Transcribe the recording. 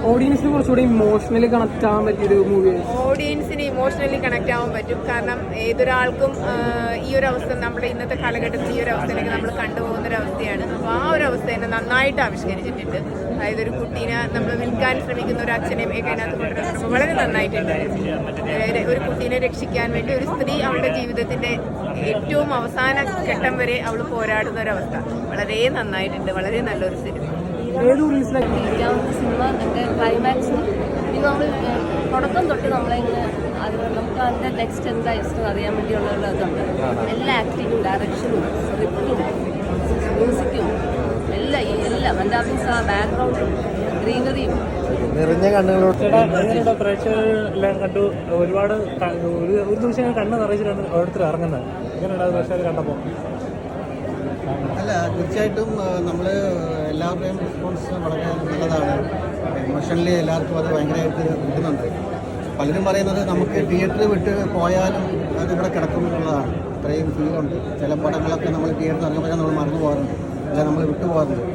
ഓഡിയൻസിന് കുറച്ചുകൂടി emotionally connect ആവാൻ പറ്റിയൊരു മൂവിയാണ്. ഓഡിയൻസിന് ഇമോഷണലി കണക്ട് ആവാൻ പറ്റും. കാരണം ഏതൊരാൾക്കും ഈ ഒരു അവസ്ഥ നമ്മുടെ ഇന്നത്തെ കാലഘട്ടത്തിൽ ഈ ഒരു അവസ്ഥയിലേക്ക് നമ്മൾ കണ്ടുപോകുന്ന ഒരു അവസ്ഥയാണ്. അപ്പോൾ ആ ഒരു അവസ്ഥ തന്നെ നന്നായിട്ട് ആവിഷ്കരിച്ചിട്ടുണ്ട്. അതായത് ഒരു കുട്ടീനെ നമ്മൾ വിൽക്കാൻ ശ്രമിക്കുന്ന ഒരു അച്ഛനെയും ഒക്കെ അതിനകത്ത് കൊണ്ടുവരുമ്പോൾ വളരെ നന്നായിട്ടുണ്ട്. ഒരു കുട്ടീനെ രക്ഷിക്കാൻ വേണ്ടി ഒരു സ്ത്രീ അവളുടെ ജീവിതത്തിന്റെ ഏറ്റവും അവസാന ഘട്ടം വരെ അവൾ പോരാടുന്ന ഒരവസ്ഥ വളരെ നന്നായിട്ടുണ്ട്. വളരെ നല്ലൊരു സിനിമ. സിനിമ എൻ്റെ ക്ലൈമാക്സും പിന്നെ നമ്മൾ തുടക്കം തൊട്ട് നമ്മളിങ്ങനെ നമുക്ക് അതിൻ്റെ നെക്സ്റ്റ് എന്താ ഇഷ്ടം അറിയാൻ വേണ്ടിയുള്ള ഇതുണ്ട്. എല്ലാ ആക്ടിങ്ങും ഡയറക്ഷനും സ്ക്രിപ്റ്റും മ്യൂസിക്കും എല്ലാം എൻ്റെ ആ ബാക്ക്ഗ്രൗണ്ടും ഗ്രീനറിയും നിറഞ്ഞ കണ്ണുകളോട് പ്രേക്ഷകരെല്ലാം കണ്ടു. ഒരുപാട് ഒരു ദിവസം കണ്ണ് നിറയിച്ചിട്ടാണ് ഓരോരുത്തർ ഇറങ്ങുന്നത്. എങ്ങനെയുണ്ടാകും പ്രേക്ഷകർ കണ്ടപ്പോൾ? അല്ല, തീർച്ചയായിട്ടും നമ്മൾ എല്ലാവരുടെയും റെസ്പോൺസ് വളരെ നല്ലതാണ്. ഇമോഷണലി എല്ലാവർക്കും അത് ഭയങ്കരമായിട്ട് കിട്ടുന്നുണ്ട്. പലരും പറയുന്നത് നമുക്ക് തിയേറ്റർ വിട്ട് പോയാലും അത് ഇവിടെ കിടക്കും എന്നുള്ളതാണ്. അത്രയും ഫീലുണ്ട്. ചില പടങ്ങളൊക്കെ നമ്മൾ തിയേറ്ററിൽ ഇറങ്ങുമ്പോഴാണ് നമ്മൾ മറന്നു പോകാറുണ്ട്, അല്ല നമ്മൾ വിട്ടു പോകാറുണ്ട്.